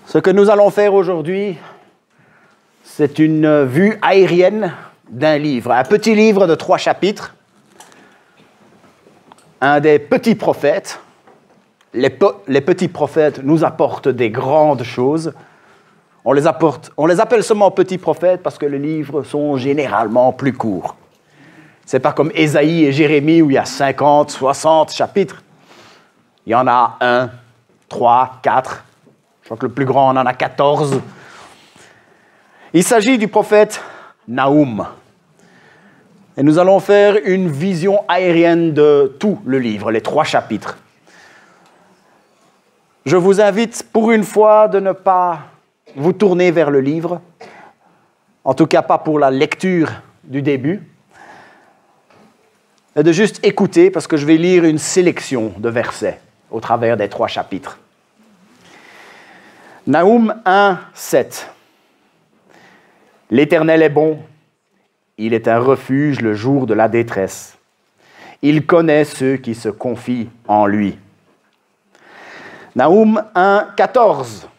Ce que nous allons faire aujourd'hui, c'est une vue aérienne d'un livre, un petit livre de 3 chapitres, un des petits prophètes. Les petits prophètes nous apportent des grandes choses. On les appelle seulement petits prophètes parce que les livres sont généralement plus courts. Ce n'est pas comme Ésaïe et Jérémie où il y a 50, 60 chapitres. Il y en a 1, 3, 4. Je crois que le plus grand, on en a 14. Il s'agit du prophète Naoum. Et nous allons faire une vision aérienne de tout le livre, les 3 chapitres. Je vous invite pour une fois de ne pas vous tourner vers le livre, en tout cas pas pour la lecture du début, et de juste écouter parce que je vais lire une sélection de versets au travers des 3 chapitres. Naoum 1, 7. L'Éternel est bon, il est un refuge le jour de la détresse. Il connaît ceux qui se confient en lui. Naoum 1, 14.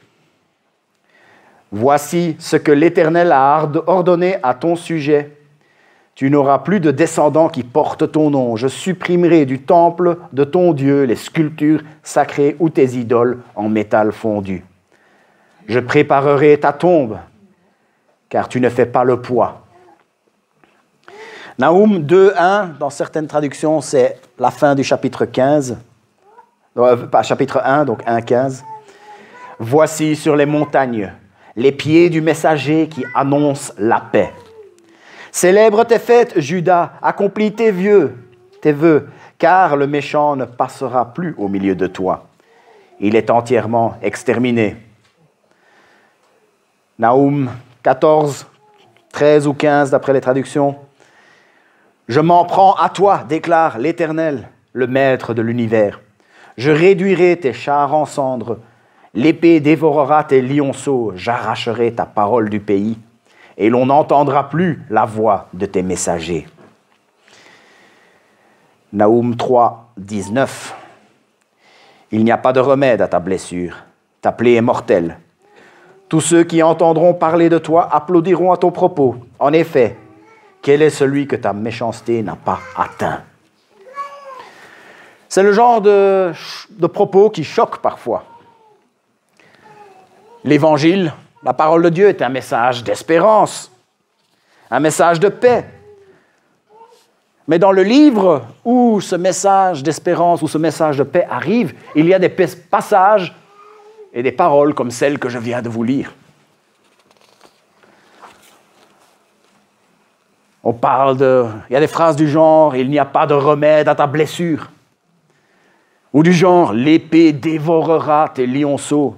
Voici ce que l'Éternel a ordonné à ton sujet. Tu n'auras plus de descendants qui portent ton nom. Je supprimerai du temple de ton Dieu les sculptures sacrées ou tes idoles en métal fondu. Je préparerai ta tombe, car tu ne fais pas le poids. Naoum 2, 1, dans certaines traductions, c'est la fin du chapitre 15. Pas chapitre 1, donc 1, 15. Voici sur les montagnes les pieds du messager qui annonce la paix. Célèbre tes fêtes, Juda, accomplis tes vœux, car le méchant ne passera plus au milieu de toi. Il est entièrement exterminé. Naoum 14, 13 ou 15 d'après les traductions. Je m'en prends à toi, déclare l'Éternel, le Maître de l'univers. Je réduirai tes chars en cendres, l'épée dévorera tes lionceaux, j'arracherai ta parole du pays, et l'on n'entendra plus la voix de tes messagers. Naoum 3, 19. Il n'y a pas de remède à ta blessure, ta plaie est mortelle. Tous ceux qui entendront parler de toi applaudiront à ton propos. En effet, quel est celui que ta méchanceté n'a pas atteint? C'est le genre de propos qui choquent parfois. L'Évangile, la parole de Dieu, est un message d'espérance, un message de paix. Mais dans le livre où ce message d'espérance, où ce message de paix arrive, il y a des passages et des paroles comme celles que je viens de vous lire. Il y a des phrases du genre « Il n'y a pas de remède à ta blessure » ou du genre « L'épée dévorera tes lionceaux »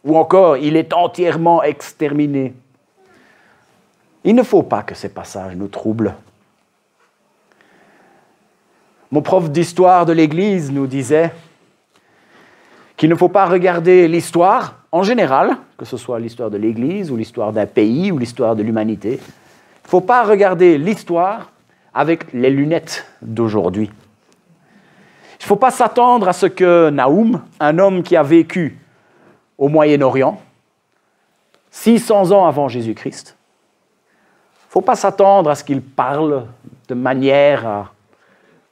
ou encore « Il est entièrement exterminé ». Il ne faut pas que ces passages nous troublent. Mon prof d'histoire de l'Église nous disait qu'il ne faut pas regarder l'histoire en général, que ce soit l'histoire de l'Église ou l'histoire d'un pays ou l'histoire de l'humanité. Il ne faut pas regarder l'histoire avec les lunettes d'aujourd'hui. Il ne faut pas s'attendre à ce que Naoum, un homme qui a vécu au Moyen-Orient, 600 ans avant Jésus-Christ, il ne faut pas s'attendre à ce qu'il parle de manière à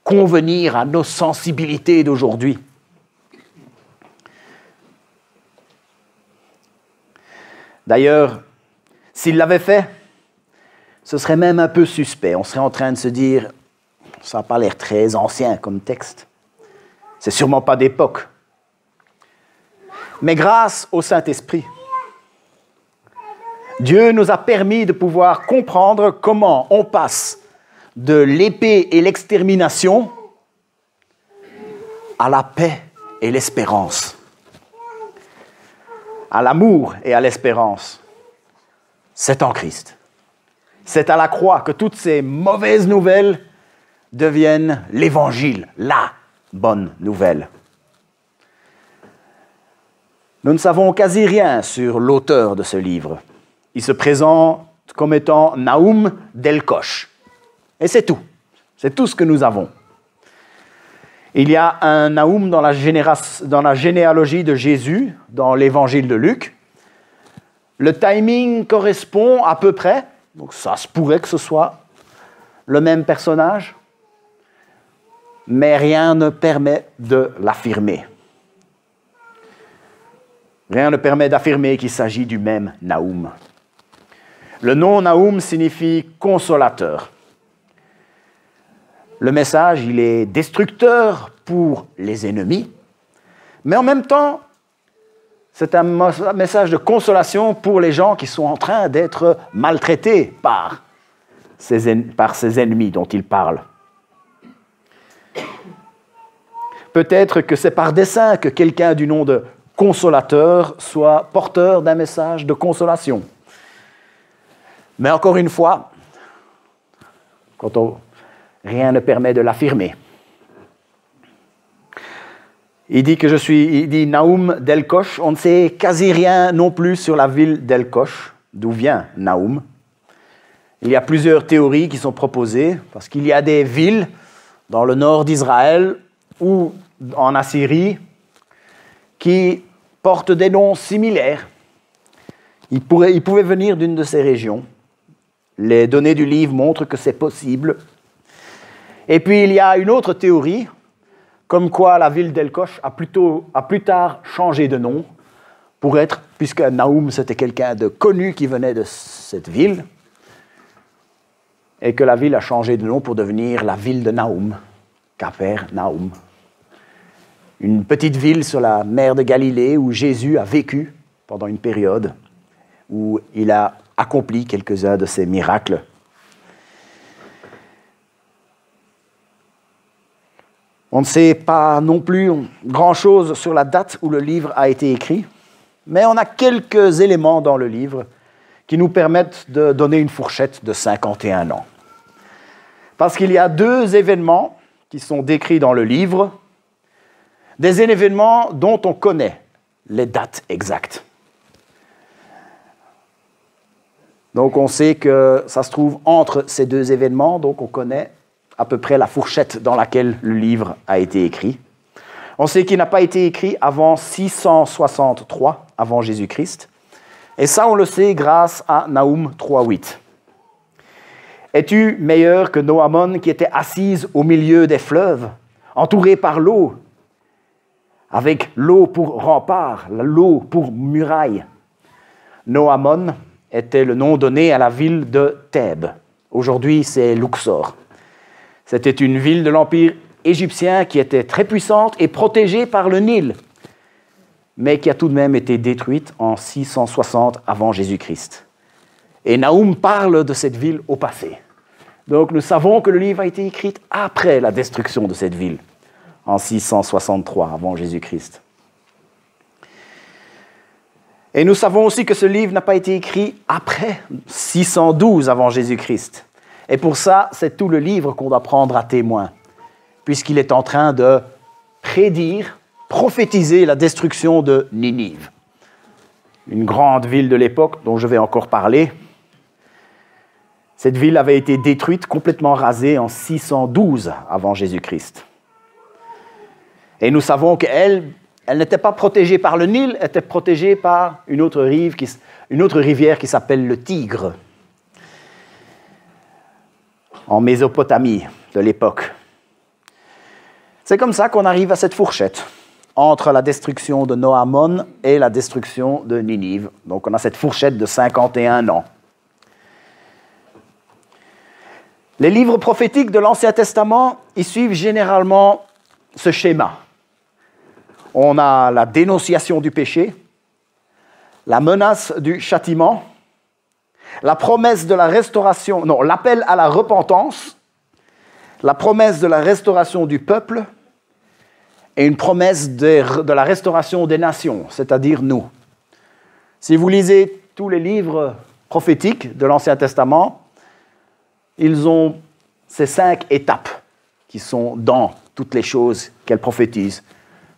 convenir à nos sensibilités d'aujourd'hui. D'ailleurs, s'il l'avait fait, ce serait même un peu suspect. On serait en train de se dire, ça n'a pas l'air très ancien comme texte. C'est sûrement pas d'époque. Mais grâce au Saint-Esprit, Dieu nous a permis de pouvoir comprendre comment on passe de l'épée et l'extermination à la paix et l'espérance, à l'amour et à l'espérance. C'est en Christ. C'est à la croix que toutes ces mauvaises nouvelles deviennent l'Évangile, la bonne nouvelle. Nous ne savons quasi rien sur l'auteur de ce livre. Il se présente comme étant Naoum d'Elkosh. Et c'est tout. C'est tout ce que nous avons. Il y a un Naoum dans la généalogie de Jésus, dans l'évangile de Luc. Le timing correspond à peu près, donc ça se pourrait que ce soit le même personnage, mais rien ne permet de l'affirmer. Rien ne permet d'affirmer qu'il s'agit du même Nahum. Le nom Nahum signifie consolateur. Le message, il est destructeur pour les ennemis, mais en même temps, c'est un message de consolation pour les gens qui sont en train d'être maltraités par ces ennemis dont il parle. Peut-être que c'est par dessein que quelqu'un du nom de consolateur soit porteur d'un message de consolation. Mais encore une fois, rien ne permet de l'affirmer. Il dit Nahum d'Elkosh. On ne sait quasi rien non plus sur la ville d'Elkosh, d'où vient Nahum. Il y a plusieurs théories qui sont proposées, parce qu'il y a des villes dans le nord d'Israël ou en Assyrie qui portent des noms similaires. Ils pouvaient venir d'une de ces régions. Les données du livre montrent que c'est possible. Et puis il y a une autre théorie, comme quoi la ville d'Elkosh a plus tard changé de nom, puisque Nahum c'était quelqu'un de connu qui venait de cette ville, et que la ville a changé de nom pour devenir la ville de Nahum, Capernaum. Une petite ville sur la mer de Galilée où Jésus a vécu pendant une période où il a accompli quelques-uns de ses miracles. On ne sait pas non plus grand-chose sur la date où le livre a été écrit, mais on a quelques éléments dans le livre qui nous permettent de donner une fourchette de 51 ans. Parce qu'il y a deux événements qui sont décrits dans le livre, des événements dont on connaît les dates exactes. Donc on sait que ça se trouve entre ces deux événements, donc on connaît à peu près la fourchette dans laquelle le livre a été écrit. On sait qu'il n'a pas été écrit avant 663 avant Jésus-Christ. Et ça, on le sait grâce à Nahum 3.8. « Es-tu meilleur que Noamon qui était assise au milieu des fleuves, entourée par l'eau, avec l'eau pour rempart, l'eau pour muraille ?» Noamon était le nom donné à la ville de Thèbes. Aujourd'hui, c'est Luxor. C'était une ville de l'Empire égyptien qui était très puissante et protégée par le Nil, mais qui a tout de même été détruite en 660 avant Jésus-Christ. Et Nahum parle de cette ville au passé. Donc nous savons que le livre a été écrit après la destruction de cette ville, en 663 avant Jésus-Christ. Et nous savons aussi que ce livre n'a pas été écrit après 612 avant Jésus-Christ. Et pour ça, c'est tout le livre qu'on doit prendre à témoin, puisqu'il est en train de prédire, prophétiser la destruction de Ninive, une grande ville de l'époque dont je vais encore parler. Cette ville avait été détruite, complètement rasée en 612 avant Jésus-Christ. Et nous savons qu'elle n'était pas protégée par le Nil, elle était protégée par une autre rivière qui s'appelle le Tigre, en Mésopotamie de l'époque. C'est comme ça qu'on arrive à cette fourchette, entre la destruction de Noamon et la destruction de Ninive. Donc on a cette fourchette de 51 ans. Les livres prophétiques de l'Ancien Testament, ils suivent généralement ce schéma. On a la dénonciation du péché, la menace du châtiment, la promesse de la restauration, non, l'appel à la repentance, la promesse de la restauration du peuple et une promesse de la restauration des nations, c'est-à-dire nous. Si vous lisez tous les livres prophétiques de l'Ancien Testament, ils ont ces 5 étapes qui sont dans toutes les choses qu'elles prophétisent.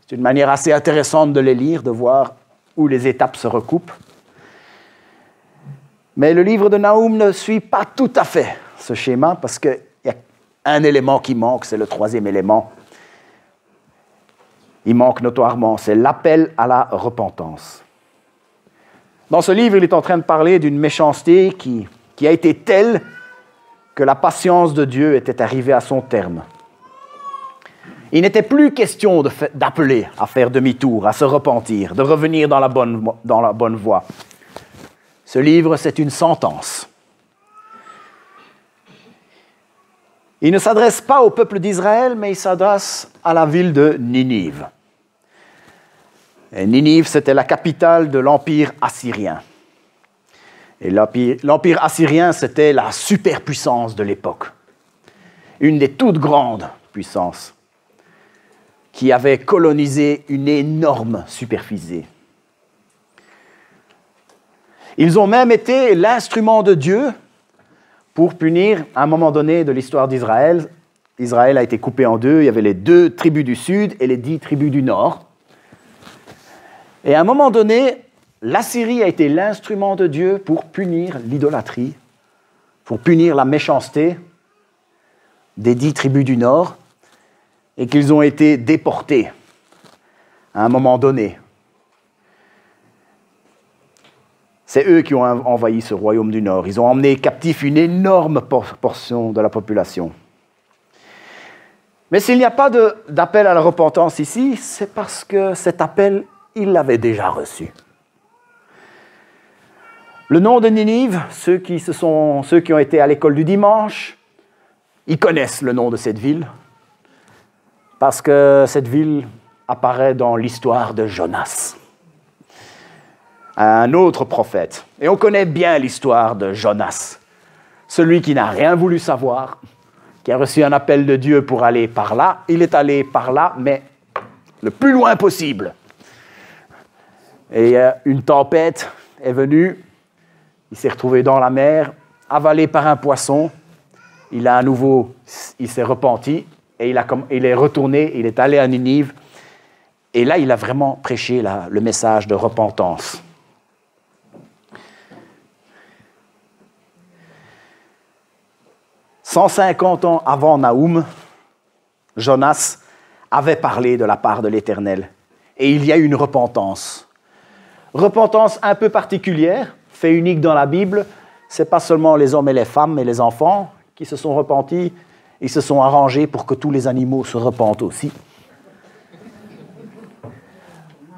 C'est une manière assez intéressante de les lire, de voir où les étapes se recoupent. Mais le livre de Nahum ne suit pas tout à fait ce schéma, parce qu'il y a un élément qui manque, c'est le 3e élément. Il manque notoirement, c'est l'appel à la repentance. Dans ce livre, il est en train de parler d'une méchanceté qui a été telle que la patience de Dieu était arrivée à son terme. Il n'était plus question d'appeler à faire demi-tour, à se repentir, de revenir dans la bonne voie. Ce livre, c'est une sentence. Il ne s'adresse pas au peuple d'Israël, mais il s'adresse à la ville de Ninive. Et Ninive, c'était la capitale de l'Empire assyrien. Et l'Empire assyrien, c'était la superpuissance de l'époque. Une des toutes grandes puissances qui avait colonisé une énorme superficie. Ils ont même été l'instrument de Dieu pour punir, à un moment donné de l'histoire d'Israël. Israël a été coupé en deux, il y avait les 2 tribus du sud et les 10 tribus du nord. Et à un moment donné, l'Assyrie a été l'instrument de Dieu pour punir l'idolâtrie, pour punir la méchanceté des 10 tribus du nord, et qu'ils ont été déportés à un moment donné. C'est eux qui ont envahi ce royaume du Nord. Ils ont emmené captif une énorme portion de la population. Mais s'il n'y a pas d'appel à la repentance ici, c'est parce que cet appel, il l'avait déjà reçu. Le nom de Ninive, ceux qui ont été à l'école du dimanche, ils connaissent le nom de cette ville, parce que cette ville apparaît dans l'histoire de Jonas, un autre prophète. Et on connaît bien l'histoire de Jonas, celui qui n'a rien voulu savoir, qui a reçu un appel de Dieu pour aller par là. Il est allé par là, mais le plus loin possible. Et une tempête est venue, il s'est retrouvé dans la mer, avalé par un poisson. Il s'est repenti et il est retourné, il est allé à Ninive. Et là, il a vraiment prêché le message de repentance. « 150 ans avant Naoum, Jonas avait parlé de la part de l'Éternel. Et il y a eu une repentance. Repentance un peu particulière, fait unique dans la Bible. Ce n'est pas seulement les hommes et les femmes et les enfants qui se sont repentis. Ils se sont arrangés pour que tous les animaux se repentent aussi.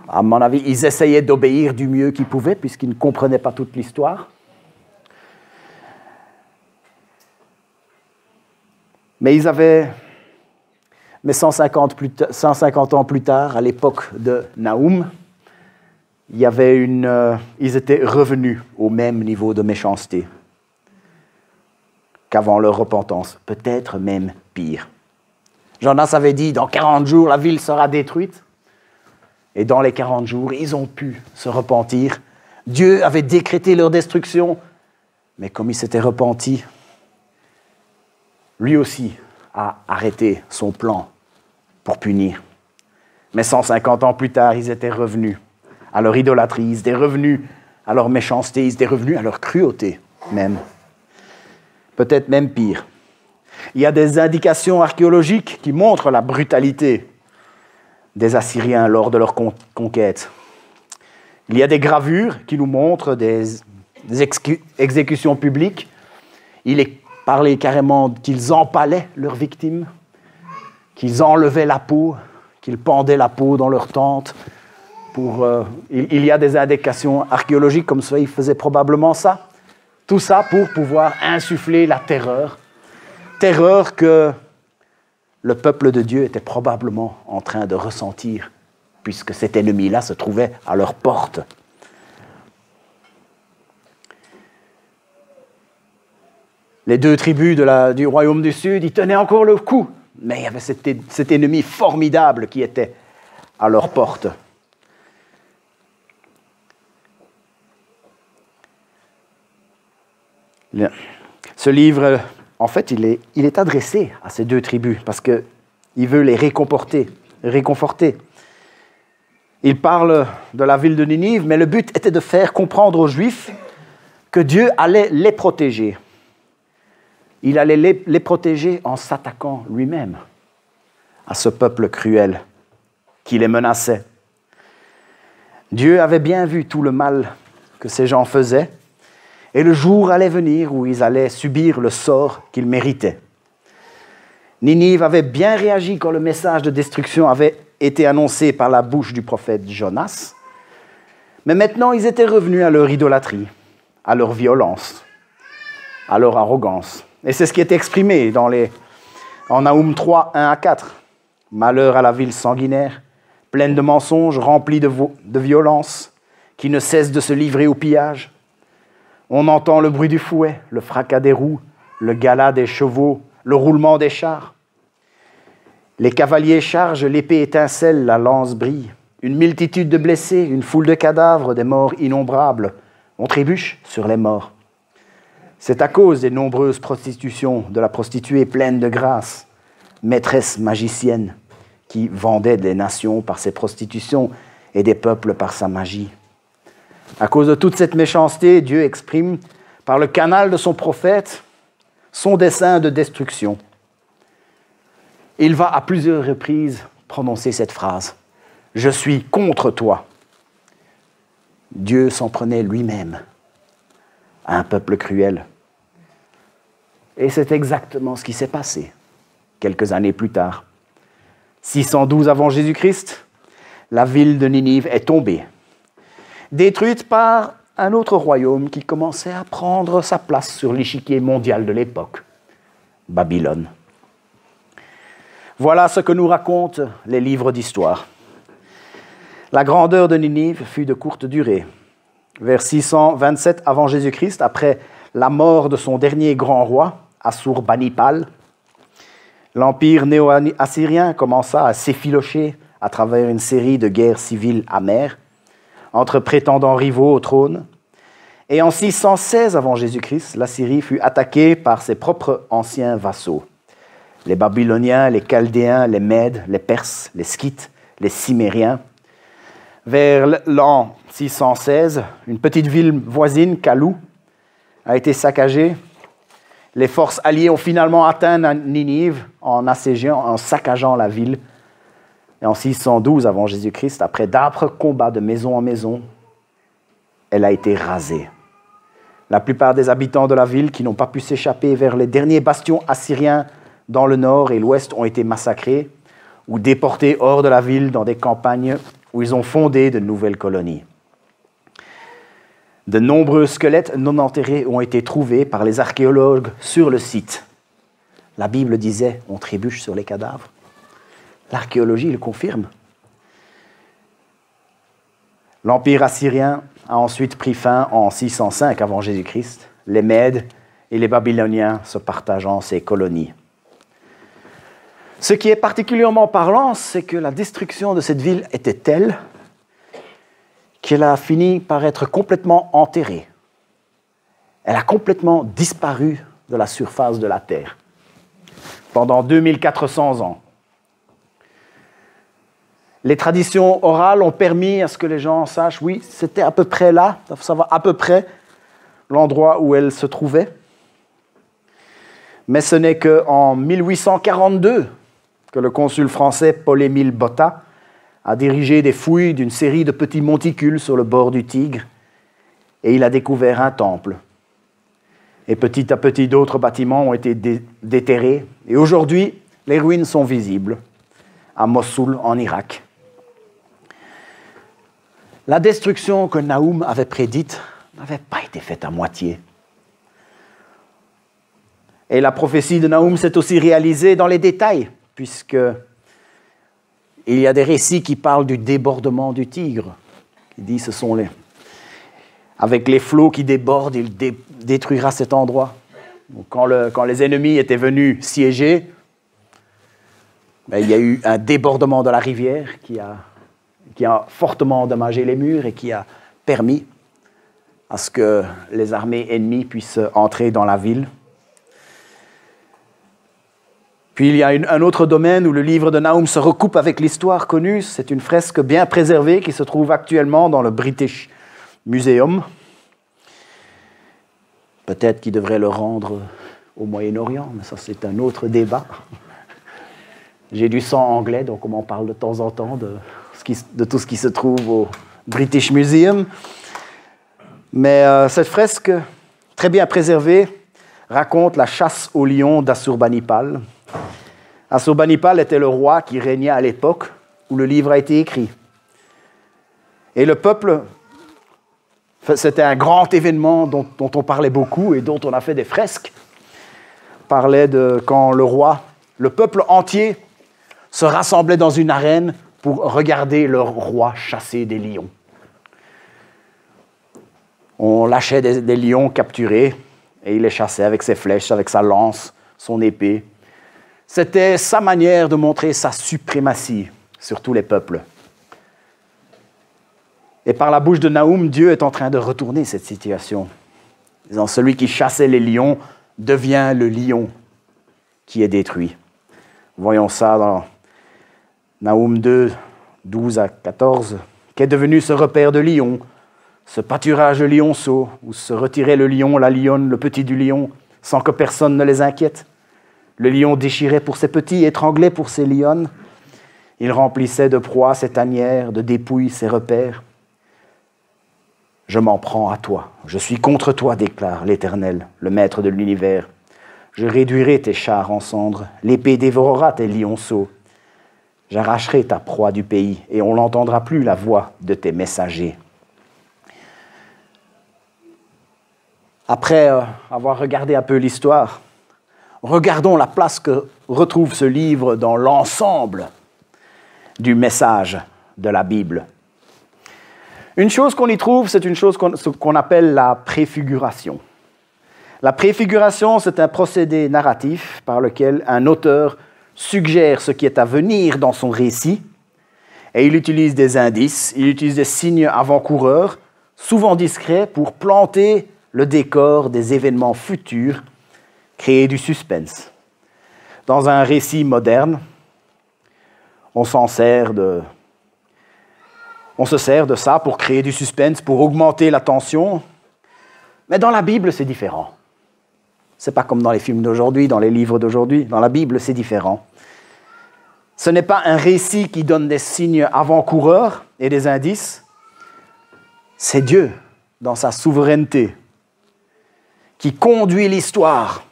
À mon avis, ils essayaient d'obéir du mieux qu'ils pouvaient, puisqu'ils ne comprenaient pas toute l'histoire. Mais 150 ans plus tard, à l'époque de Naoum, ils étaient revenus au même niveau de méchanceté qu'avant leur repentance, peut-être même pire. Jonas avait dit, dans 40 jours, la ville sera détruite. Et dans les 40 jours, ils ont pu se repentir. Dieu avait décrété leur destruction, mais comme ils s'étaient repentis, lui aussi a arrêté son plan pour punir. Mais 150 ans plus tard, ils étaient revenus à leur idolâtrie, ils étaient revenus à leur méchanceté, ils étaient revenus à leur cruauté même. Peut-être même pire. Il y a des indications archéologiques qui montrent la brutalité des Assyriens lors de leur conquête. Il y a des gravures qui nous montrent des exécutions publiques. Il est parlé carrément qu'ils empalaient leurs victimes, qu'ils enlevaient la peau, qu'ils pendaient la peau dans leur tente. Il y a des indications archéologiques comme ça, ils faisaient probablement ça. Tout ça pour pouvoir insuffler la terreur. Terreur que le peuple de Dieu était probablement en train de ressentir, puisque cet ennemi-là se trouvait à leur porte. Les 2 tribus du royaume du Sud, ils tenaient encore le coup, mais il y avait cet ennemi formidable qui était à leur porte. Ce livre, en fait, il est adressé à ces 2 tribus parce qu'il veut les réconforter. Il parle de la ville de Ninive, mais le but était de faire comprendre aux Juifs que Dieu allait les protéger. Il allait les protéger en s'attaquant lui-même à ce peuple cruel qui les menaçait. Dieu avait bien vu tout le mal que ces gens faisaient, et le jour allait venir où ils allaient subir le sort qu'ils méritaient. Ninive avait bien réagi quand le message de destruction avait été annoncé par la bouche du prophète Jonas, mais maintenant ils étaient revenus à leur idolâtrie, à leur violence, à leur arrogance. Et c'est ce qui est exprimé en Naoum 3, 1 à 4. Malheur à la ville sanguinaire, pleine de mensonges, remplie de violence, qui ne cesse de se livrer au pillage. On entend le bruit du fouet, le fracas des roues, le gala des chevaux, le roulement des chars. Les cavaliers chargent, l'épée étincelle, la lance brille. Une multitude de blessés, une foule de cadavres, des morts innombrables. On trébuche sur les morts. C'est à cause des nombreuses prostitutions de la prostituée pleine de grâce, maîtresse magicienne, qui vendait des nations par ses prostitutions et des peuples par sa magie. À cause de toute cette méchanceté, Dieu exprime, par le canal de son prophète, son dessein de destruction. Il va à plusieurs reprises prononcer cette phrase. « Je suis contre toi ». Dieu s'en prenait lui-même à un peuple cruel. Et c'est exactement ce qui s'est passé quelques années plus tard. 612 avant Jésus-Christ, la ville de Ninive est tombée, détruite par un autre royaume qui commençait à prendre sa place sur l'échiquier mondial de l'époque, Babylone. Voilà ce que nous racontent les livres d'histoire. La grandeur de Ninive fut de courte durée. Vers 627 avant Jésus-Christ, après la mort de son dernier grand roi, Assurbanipal, l'empire néo-assyrien commença à s'effilocher à travers une série de guerres civiles amères entre prétendants rivaux au trône. Et en 616 avant Jésus-Christ, l'Assyrie fut attaquée par ses propres anciens vassaux. Les Babyloniens, les Chaldéens, les Mèdes, les Perses, les Scythes, les Cimériens. Vers l'an 616, une petite ville voisine, Kalou, a été saccagée. Les forces alliées ont finalement atteint Ninive en saccageant la ville. Et en 612 avant Jésus-Christ, après d'âpres combats de maison en maison, elle a été rasée. La plupart des habitants de la ville qui n'ont pas pu s'échapper vers les derniers bastions assyriens dans le nord et l'ouest ont été massacrés ou déportés hors de la ville dans des campagnes où ils ont fondé de nouvelles colonies. De nombreux squelettes non enterrés ont été trouvés par les archéologues sur le site. La Bible disait « on trébuche sur les cadavres ». L'archéologie le confirme. L'Empire assyrien a ensuite pris fin en 605 avant Jésus-Christ, les Mèdes et les Babyloniens se partageant ces colonies. Ce qui est particulièrement parlant, c'est que la destruction de cette ville était telle qu'elle a fini par être complètement enterrée. Elle a complètement disparu de la surface de la terre pendant 2400 ans. Les traditions orales ont permis à ce que les gens sachent, oui, c'était à peu près là, il faut savoir à peu près l'endroit où elle se trouvait. Mais ce n'est qu'en 1842 que le consul français Paul-Émile Botta a dirigé des fouilles d'une série de petits monticules sur le bord du Tigre et il a découvert un temple. Et petit à petit, d'autres bâtiments ont été déterrés. Et aujourd'hui, les ruines sont visibles à Mossoul, en Irak. La destruction que Naoum avait prédite n'avait pas été faite à moitié. Et la prophétie de Naoum s'est aussi réalisée dans les détails, puisque il y a des récits qui parlent du débordement du Tigre, qui dit ce sont avec les flots qui débordent, il détruira cet endroit. Donc, quand les ennemis étaient venus siéger, il y a eu un débordement de la rivière qui a fortement endommagé les murs et qui a permis à ce que les armées ennemies puissent entrer dans la ville. Puis il y a un autre domaine où le livre de Naoum se recoupe avec l'histoire connue. C'est une fresque bien préservée qui se trouve actuellement dans le British Museum. Peut-être qu'il devrait le rendre au Moyen-Orient, mais ça c'est un autre débat. J'ai du sang anglais, donc on m'en parle de temps en temps de tout ce qui se trouve au British Museum. Mais cette fresque, très bien préservée, raconte la chasse au lion d'Assurbanipal. Assurbanipal était le roi qui régnait à l'époque où le livre a été écrit. Et le peuple, c'était un grand événement dont on parlait beaucoup et dont on a fait des fresques. On parlait de quand le peuple entier se rassemblait dans une arène pour regarder leur roi chasser des lions. On lâchait des lions capturés et il les chassait avec ses flèches, avec sa lance, son épée. C'était sa manière de montrer sa suprématie sur tous les peuples. Et par la bouche de Naoum, Dieu est en train de retourner cette situation. Disant, celui qui chassait les lions devient le lion qui est détruit. Voyons ça dans Naoum 2, 12 à 14. Qu'est devenu ce repère de lions, ce pâturage de lionceaux, où se retirait le lion, la lionne, le petit du lion, sans que personne ne les inquiète. Le lion déchirait pour ses petits, étranglait pour ses lionnes. Il remplissait de proie ses tanières, de dépouilles ses repères. Je m'en prends à toi, je suis contre toi, déclare l'Éternel, le maître de l'univers. Je réduirai tes chars en cendres, l'épée dévorera tes lionceaux. J'arracherai ta proie du pays, et on n'entendra plus la voix de tes messagers. Après avoir regardé un peu l'histoire, regardons la place que retrouve ce livre dans l'ensemble du message de la Bible. Une chose qu'on y trouve, c'est une chose qu'on appelle la préfiguration. La préfiguration, c'est un procédé narratif par lequel un auteur suggère ce qui est à venir dans son récit, et il utilise des indices, il utilise des signes avant-coureurs, souvent discrets, pour planter le décor des événements futurs, créer du suspense. Dans un récit moderne, on se sert de ça pour créer du suspense, pour augmenter la tension. Mais dans la Bible, c'est différent. Ce n'est pas comme dans les films d'aujourd'hui, dans les livres d'aujourd'hui. Dans la Bible, c'est différent. Ce n'est pas un récit qui donne des signes avant-coureurs et des indices. C'est Dieu, dans sa souveraineté, qui conduit l'histoire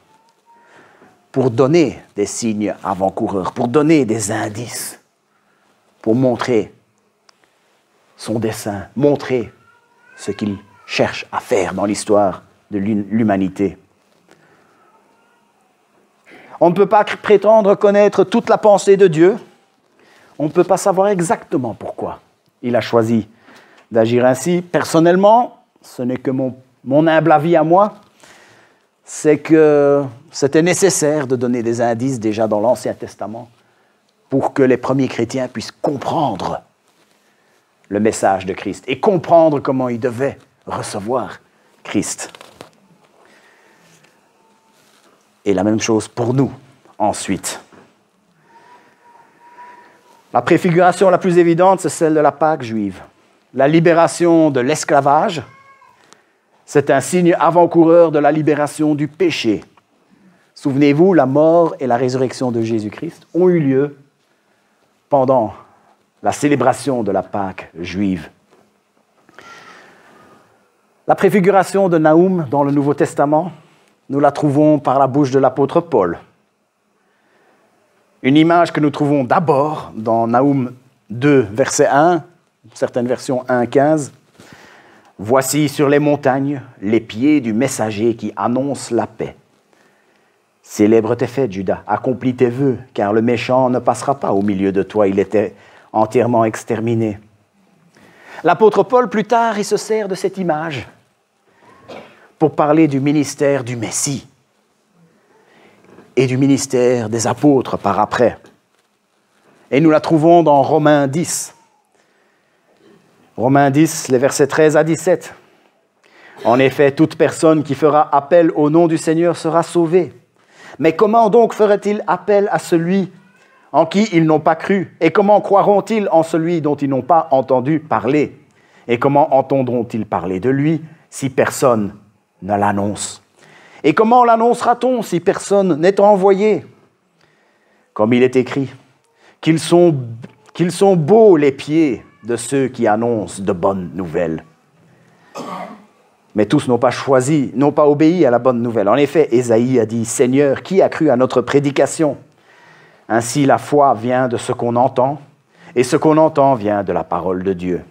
pour donner des signes avant-coureurs, pour donner des indices, pour montrer son dessein, montrer ce qu'il cherche à faire dans l'histoire de l'humanité. On ne peut pas prétendre connaître toute la pensée de Dieu. On ne peut pas savoir exactement pourquoi il a choisi d'agir ainsi. Personnellement, ce n'est que mon humble avis à moi, c'est que c'était nécessaire de donner des indices déjà dans l'Ancien Testament pour que les premiers chrétiens puissent comprendre le message de Christ et comprendre comment ils devaient recevoir Christ. Et la même chose pour nous, ensuite. La préfiguration la plus évidente, c'est celle de la Pâque juive. La libération de l'esclavage, c'est un signe avant-coureur de la libération du péché. Souvenez-vous, la mort et la résurrection de Jésus-Christ ont eu lieu pendant la célébration de la Pâque juive. La préfiguration de Naoum dans le Nouveau Testament, nous la trouvons par la bouche de l'apôtre Paul. Une image que nous trouvons d'abord dans Naoum 2, verset 1, certaines versions 1, 15. « Voici sur les montagnes les pieds du messager qui annonce la paix. Célèbre tes fêtes, Judas, accomplis tes vœux, car le méchant ne passera pas au milieu de toi, il était entièrement exterminé. » L'apôtre Paul, plus tard, il se sert de cette image pour parler du ministère du Messie et du ministère des apôtres par après. Et nous la trouvons dans Romains 10. Romains 10, les versets 13 à 17. « En effet, toute personne qui fera appel au nom du Seigneur sera sauvée. Mais comment donc ferait-il appel à celui en qui ils n'ont pas cru? Et comment croiront-ils en celui dont ils n'ont pas entendu parler? Et comment entendront-ils parler de lui si personne ne l'annonce? Et comment l'annoncera-t-on si personne n'est envoyé? Comme il est écrit, qu'ils sont beaux les pieds de ceux qui annoncent de bonnes nouvelles. » Mais tous n'ont pas choisi, n'ont pas obéi à la bonne nouvelle. En effet, Ésaïe a dit « Seigneur, qui a cru à notre prédication ?» Ainsi, la foi vient de ce qu'on entend, et ce qu'on entend vient de la parole de Dieu.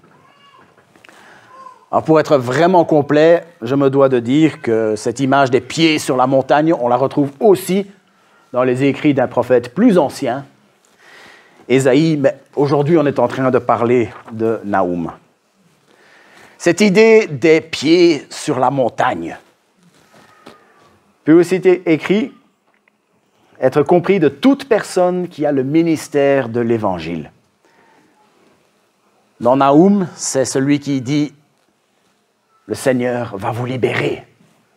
Alors, pour être vraiment complet, je me dois de dire que cette image des pieds sur la montagne, on la retrouve aussi dans les écrits d'un prophète plus ancien, Ésaïe, mais aujourd'hui on est en train de parler de Naoum. Cette idée des pieds sur la montagne peut aussi être écrit, être compris de toute personne qui a le ministère de l'Évangile. Dans Naoum, c'est celui qui dit « Le Seigneur va vous libérer.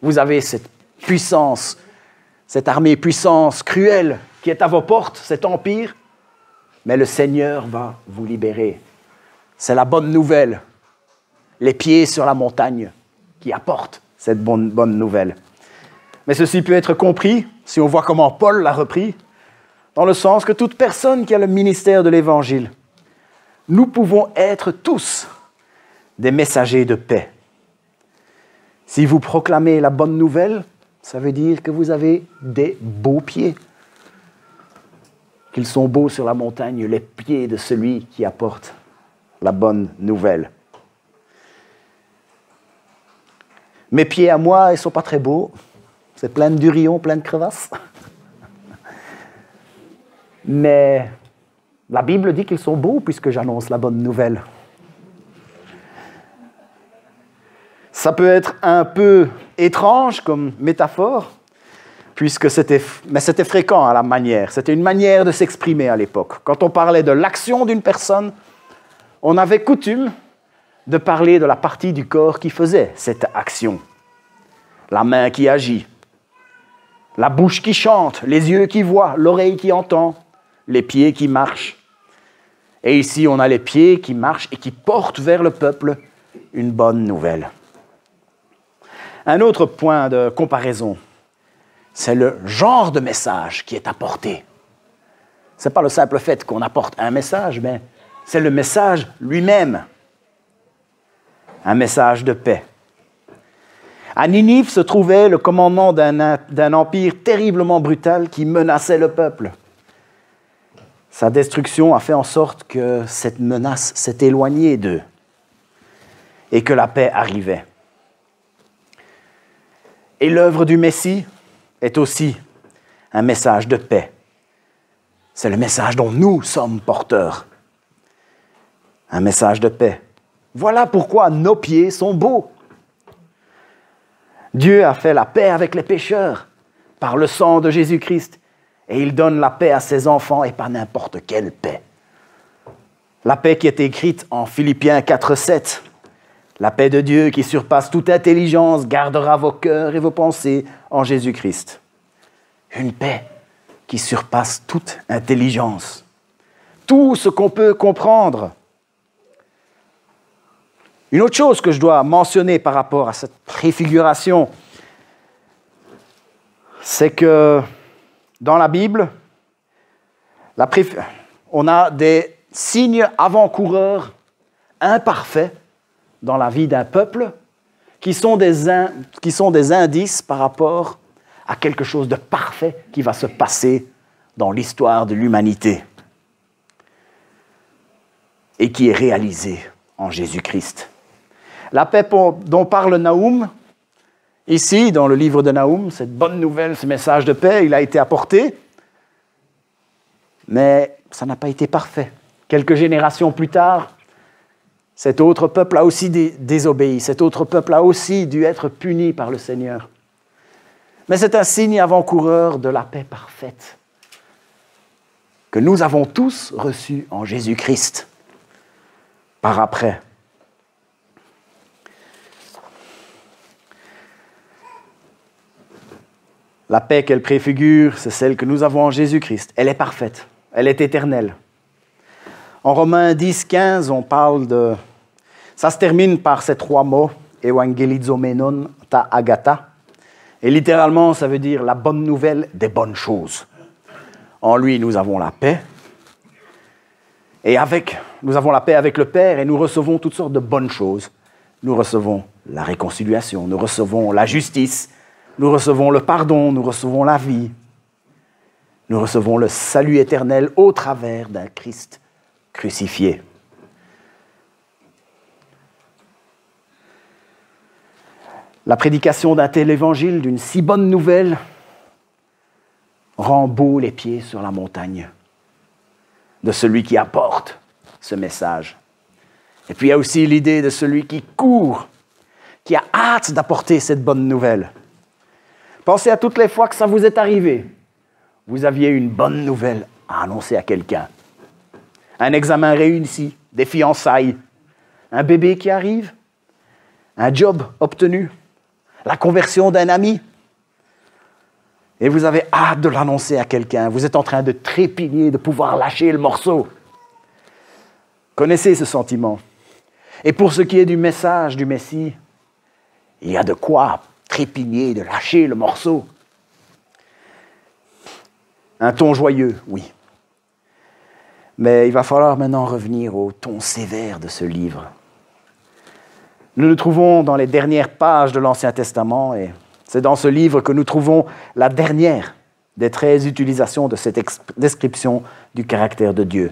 Vous avez cette puissance, cette armée puissance cruelle qui est à vos portes, cet empire, mais le Seigneur va vous libérer. » C'est la bonne nouvelle. Les pieds sur la montagne qui apportent cette bonne nouvelle. Mais ceci peut être compris, si on voit comment Paul l'a repris, dans le sens que toute personne qui a le ministère de l'Évangile, nous pouvons être tous des messagers de paix. Si vous proclamez la bonne nouvelle, ça veut dire que vous avez des beaux pieds. Qu'ils sont beaux sur la montagne, les pieds de celui qui apporte la bonne nouvelle. Mes pieds à moi, ils ne sont pas très beaux. C'est plein de durillons, plein de crevasses. Mais la Bible dit qu'ils sont beaux puisque j'annonce la bonne nouvelle. Ça peut être un peu étrange comme métaphore, puisque c'était fréquent à la manière. C'était une manière de s'exprimer à l'époque. Quand on parlait de l'action d'une personne, on avait coutume de parler de la partie du corps qui faisait cette action. La main qui agit, la bouche qui chante, les yeux qui voient, l'oreille qui entend, les pieds qui marchent. Et ici, on a les pieds qui marchent et qui portent vers le peuple une bonne nouvelle. Un autre point de comparaison, c'est le genre de message qui est apporté. Ce n'est pas le simple fait qu'on apporte un message, mais c'est le message lui-même. Un message de paix. À Ninive se trouvait le commandement d'un empire terriblement brutal qui menaçait le peuple. Sa destruction a fait en sorte que cette menace s'est éloignée d'eux et que la paix arrivait. Et l'œuvre du Messie est aussi un message de paix. C'est le message dont nous sommes porteurs. Un message de paix. Voilà pourquoi nos pieds sont beaux. Dieu a fait la paix avec les pécheurs par le sang de Jésus-Christ et il donne la paix à ses enfants et pas n'importe quelle paix. La paix qui est écrite en Philippiens 4:7. La paix de Dieu qui surpasse toute intelligence gardera vos cœurs et vos pensées en Jésus-Christ. Une paix qui surpasse toute intelligence. Tout ce qu'on peut comprendre. Une autre chose que je dois mentionner par rapport à cette préfiguration, c'est que dans la Bible, on a des signes avant-coureurs imparfaits dans la vie d'un peuple qui sont des indices par rapport à quelque chose de parfait qui va se passer dans l'histoire de l'humanité et qui est réalisé en Jésus-Christ. La paix dont parle Naoum, ici, dans le livre de Naoum, cette bonne nouvelle, ce message de paix, il a été apporté, mais ça n'a pas été parfait. Quelques générations plus tard, cet autre peuple a aussi désobéi, cet autre peuple a aussi dû être puni par le Seigneur. Mais c'est un signe avant-coureur de la paix parfaite que nous avons tous reçue en Jésus-Christ par après. La paix qu'elle préfigure, c'est celle que nous avons en Jésus-Christ. Elle est parfaite, elle est éternelle. En Romains 10:15, on parle de... Ça se termine par ces trois mots, evangelizomenon ta agata. Et littéralement, ça veut dire la bonne nouvelle des bonnes choses. En lui, nous avons la paix. Et nous avons la paix avec le Père et nous recevons toutes sortes de bonnes choses nous recevons la réconciliation, nous recevons la justice, nous recevons le pardon, nous recevons la vie. Nous recevons le salut éternel au travers d'un Christ crucifié. La prédication d'un tel évangile, d'une si bonne nouvelle, rend beau les pieds sur la montagne de celui qui apporte ce message. Et puis il y a aussi l'idée de celui qui court, qui a hâte d'apporter cette bonne nouvelle. Pensez à toutes les fois que ça vous est arrivé. Vous aviez une bonne nouvelle à annoncer à quelqu'un. Un examen réussi, des fiançailles, un bébé qui arrive, un job obtenu, la conversion d'un ami. Et vous avez hâte de l'annoncer à quelqu'un. Vous êtes en train de trépigner, de pouvoir lâcher le morceau. Connaissez ce sentiment. Et pour ce qui est du message du Messie, il y a de quoi trépigner, de lâcher le morceau. Un ton joyeux, oui. Mais il va falloir maintenant revenir au ton sévère de ce livre. Nous nous trouvons dans les dernières pages de l'Ancien Testament et c'est dans ce livre que nous trouvons la dernière des 13 utilisations de cette description du caractère de Dieu.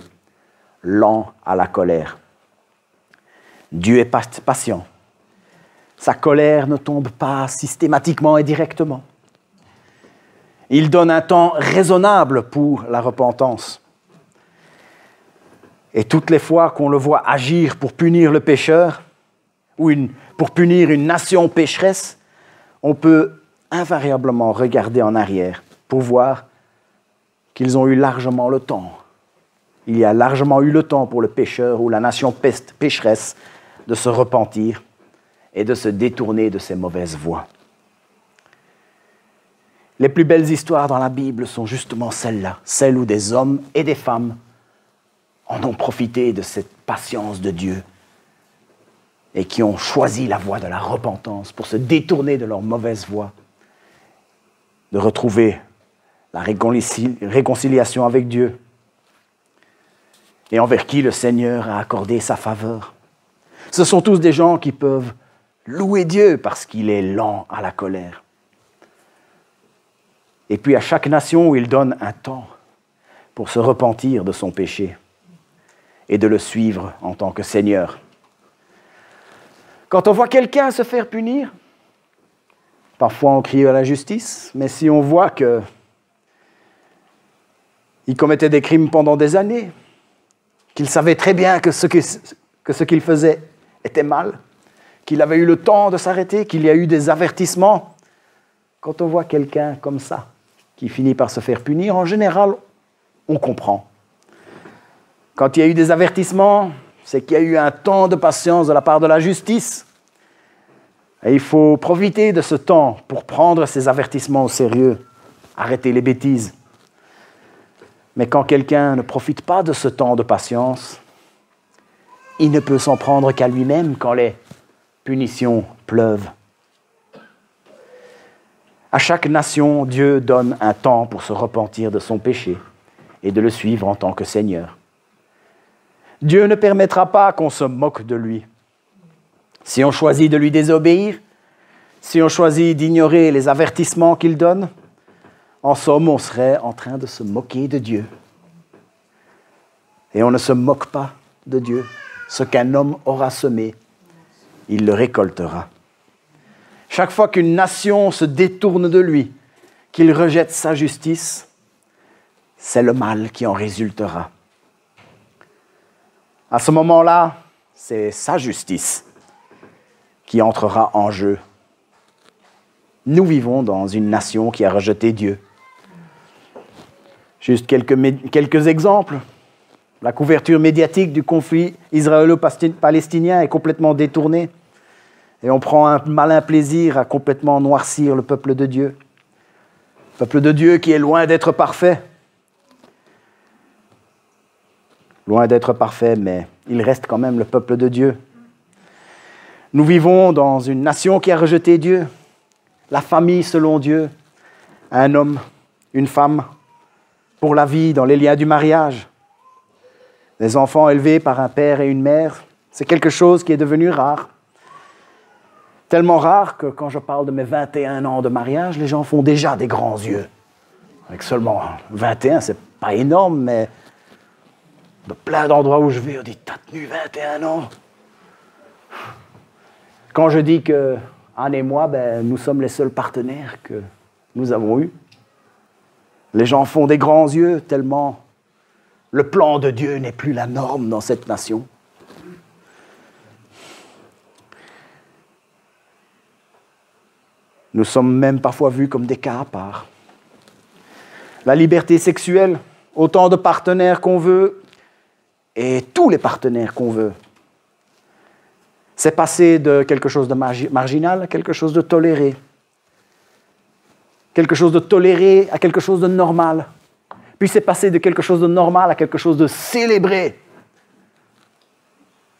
Lent à la colère. Dieu est patient. Sa colère ne tombe pas systématiquement et directement. Il donne un temps raisonnable pour la repentance. Et toutes les fois qu'on le voit agir pour punir le pécheur, ou pour punir une nation pécheresse, on peut invariablement regarder en arrière pour voir qu'ils ont eu largement le temps. Il y a largement eu le temps pour le pécheur ou la nation pécheresse de se repentir et de se détourner de ses mauvaises voies. Les plus belles histoires dans la Bible sont justement celles-là, celles où des hommes et des femmes en ont profité de cette patience de Dieu et qui ont choisi la voie de la repentance pour se détourner de leurs mauvaises voies, de retrouver la réconciliation avec Dieu et envers qui le Seigneur a accordé sa faveur. Ce sont tous des gens qui peuvent louer Dieu parce qu'il est lent à la colère. Et puis à chaque nation où il donne un temps pour se repentir de son péché et de le suivre en tant que Seigneur. Quand on voit quelqu'un se faire punir, parfois on crie à la justice, mais si on voit qu'il commettait des crimes pendant des années, qu'il savait très bien que ce qu'il faisait était mal, qu'il avait eu le temps de s'arrêter, qu'il y a eu des avertissements, quand on voit quelqu'un comme ça, qui finit par se faire punir, en général, on comprend. Quand il y a eu des avertissements, c'est qu'il y a eu un temps de patience de la part de la justice. Et il faut profiter de ce temps pour prendre ces avertissements au sérieux, arrêter les bêtises. Mais quand quelqu'un ne profite pas de ce temps de patience, il ne peut s'en prendre qu'à lui-même quand les punitions pleuvent. À chaque nation, Dieu donne un temps pour se repentir de son péché et de le suivre en tant que Seigneur. Dieu ne permettra pas qu'on se moque de lui. Si on choisit de lui désobéir, si on choisit d'ignorer les avertissements qu'il donne, en somme, on serait en train de se moquer de Dieu. Et on ne se moque pas de Dieu. Ce qu'un homme aura semé, il le récoltera. Chaque fois qu'une nation se détourne de lui, qu'il rejette sa justice, c'est le mal qui en résultera. À ce moment-là, c'est sa justice qui entrera en jeu. Nous vivons dans une nation qui a rejeté Dieu. Juste quelques exemples. La couverture médiatique du conflit israélo-palestinien est complètement détournée. Et on prend un malin plaisir à complètement noircir le peuple de Dieu. Le peuple de Dieu qui est loin d'être parfait. Loin d'être parfait, mais il reste quand même le peuple de Dieu. Nous vivons dans une nation qui a rejeté Dieu. La famille selon Dieu. Un homme, une femme, pour la vie, dans les liens du mariage. Des enfants élevés par un père et une mère. C'est quelque chose qui est devenu rare. Tellement rare que quand je parle de mes 21 ans de mariage, les gens font déjà des grands yeux. Avec seulement 21, c'est pas énorme, mais de plein d'endroits où je vais, on dit « T'as tenu 21 ans ?» Quand je dis que Anne et moi, nous sommes les seuls partenaires que nous avons eus, les gens font des grands yeux tellement le plan de Dieu n'est plus la norme dans cette nation. Nous sommes même parfois vus comme des cas à part. La liberté sexuelle, autant de partenaires qu'on veut, et tous les partenaires qu'on veut. C'est passé de quelque chose de marginal à quelque chose de toléré. Quelque chose de toléré à quelque chose de normal. Puis c'est passé de quelque chose de normal à quelque chose de célébré.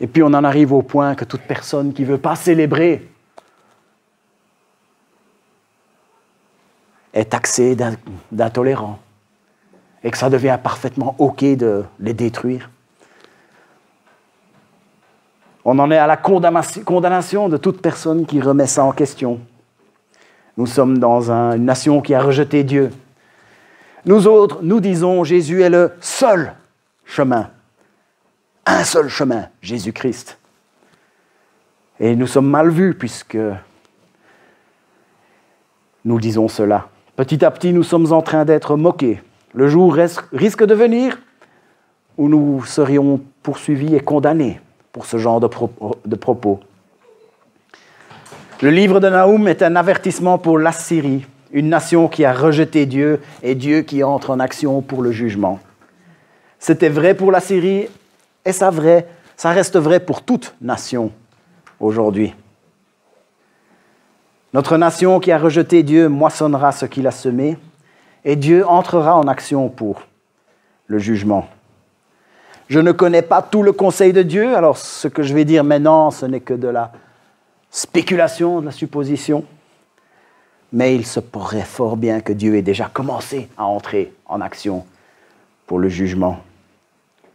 Et puis on en arrive au point que toute personne qui ne veut pas célébrer est taxée d'intolérant. Et que ça devient parfaitement OK de les détruire. On en est à la condamnation de toute personne qui remet ça en question. Nous sommes dans une nation qui a rejeté Dieu. Nous autres, nous disons, Jésus est le seul chemin. Un seul chemin, Jésus-Christ. Et nous sommes mal vus puisque nous disons cela. Petit à petit, nous sommes en train d'être moqués. Le jour risque de venir où nous serions poursuivis et condamnés pour ce genre de propos. Le livre de Naoum est un avertissement pour l'Assyrie, une nation qui a rejeté Dieu et Dieu qui entre en action pour le jugement. C'était vrai pour l'Assyrie et ça reste vrai pour toute nation aujourd'hui. Notre nation qui a rejeté Dieu moissonnera ce qu'il a semé et Dieu entrera en action pour le jugement. Je ne connais pas tout le conseil de Dieu, alors ce que je vais dire maintenant, ce n'est que de la spéculation, de la supposition. Mais il se pourrait fort bien que Dieu ait déjà commencé à entrer en action pour le jugement,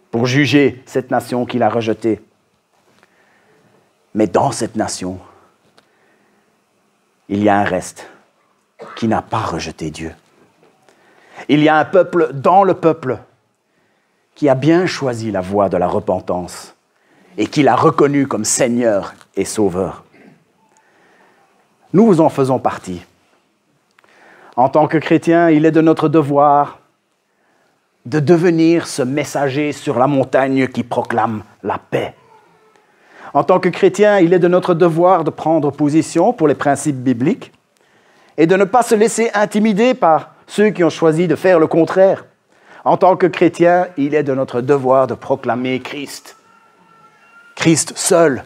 pour juger cette nation qu'il a rejetée. Mais dans cette nation, il y a un reste qui n'a pas rejeté Dieu. Il y a un peuple dans le peuple qui a bien choisi la voie de la repentance et qui l'a reconnu comme Seigneur et Sauveur. Nous en faisons partie. En tant que chrétiens, il est de notre devoir de devenir ce messager sur la montagne qui proclame la paix. En tant que chrétiens, il est de notre devoir de prendre position pour les principes bibliques et de ne pas se laisser intimider par ceux qui ont choisi de faire le contraire. En tant que chrétiens, il est de notre devoir de proclamer Christ. Christ seul,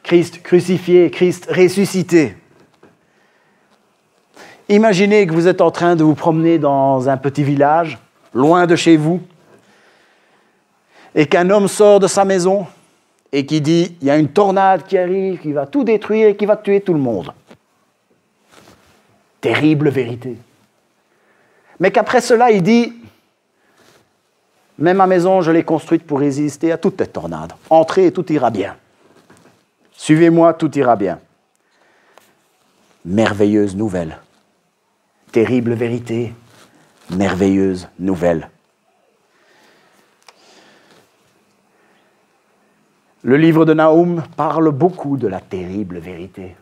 Christ crucifié, Christ ressuscité. Imaginez que vous êtes en train de vous promener dans un petit village, loin de chez vous, et qu'un homme sort de sa maison et qui dit « Il y a une tornade qui arrive, qui va tout détruire et qui va tuer tout le monde. » Terrible vérité. Mais qu'après cela, il dit « Mais ma maison, je l'ai construite pour résister à toute cette tornade. Entrez et tout ira bien. Suivez-moi, tout ira bien. » Merveilleuse nouvelle. Terrible vérité, merveilleuse nouvelle. Le livre de Naoum parle beaucoup de la terrible vérité,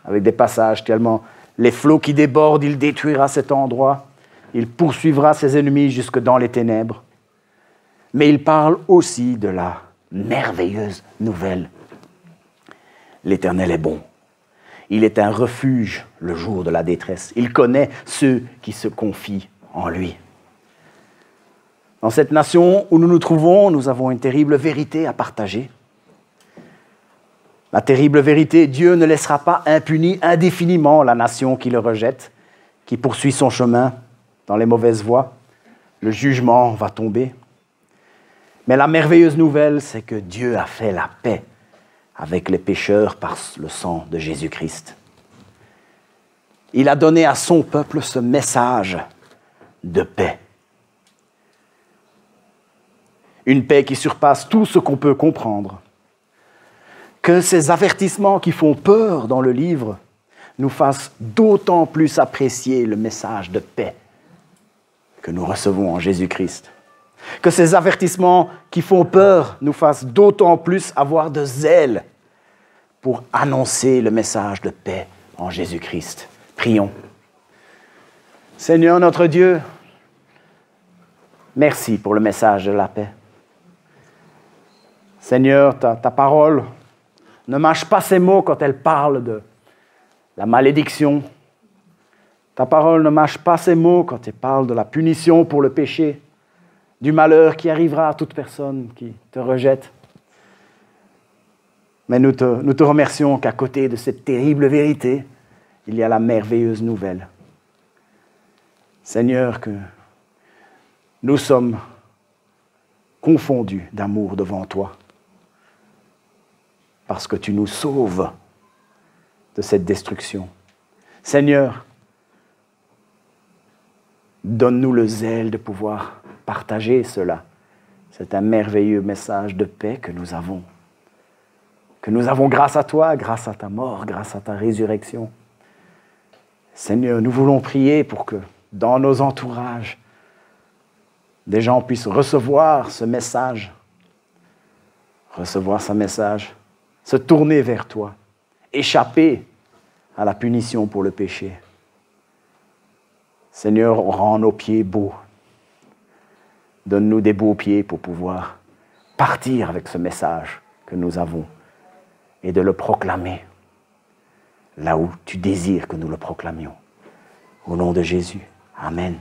avec des passages tellement « Les flots qui débordent, il détruira cet endroit, il poursuivra ses ennemis jusque dans les ténèbres. » Mais il parle aussi de la merveilleuse nouvelle. L'Éternel est bon. Il est un refuge le jour de la détresse. Il connaît ceux qui se confient en lui. Dans cette nation où nous nous trouvons, nous avons une terrible vérité à partager. La terrible vérité, Dieu ne laissera pas impunie indéfiniment la nation qui le rejette, qui poursuit son chemin dans les mauvaises voies. Le jugement va tomber. Mais la merveilleuse nouvelle, c'est que Dieu a fait la paix avec les pécheurs par le sang de Jésus-Christ. Il a donné à son peuple ce message de paix. Une paix qui surpasse tout ce qu'on peut comprendre. Que ces avertissements qui font peur dans le livre nous fassent d'autant plus apprécier le message de paix que nous recevons en Jésus-Christ. Que ces avertissements qui font peur nous fassent d'autant plus avoir de zèle pour annoncer le message de paix en Jésus-Christ. Prions. Seigneur notre Dieu, merci pour le message de la paix. Seigneur, ta parole ne mâche pas ses mots quand elle parle de la malédiction. Ta parole ne mâche pas ses mots quand elle parle de la punition pour le péché, du malheur qui arrivera à toute personne qui te rejette. Mais nous te remercions qu'à côté de cette terrible vérité, il y a la merveilleuse nouvelle. Seigneur, que nous sommes confondus d'amour devant toi, parce que tu nous sauves de cette destruction. Seigneur, donne-nous le zèle de pouvoir partager cela. C'est un merveilleux message de paix que nous avons grâce à toi, grâce à ta mort, grâce à ta résurrection. Seigneur, nous voulons prier pour que dans nos entourages, des gens puissent recevoir ce message, se tourner vers toi, échapper à la punition pour le péché. Seigneur, rends nos pieds beaux. Donne-nous des beaux pieds pour pouvoir partir avec ce message que nous avons et de le proclamer là où tu désires que nous le proclamions. Au nom de Jésus. Amen.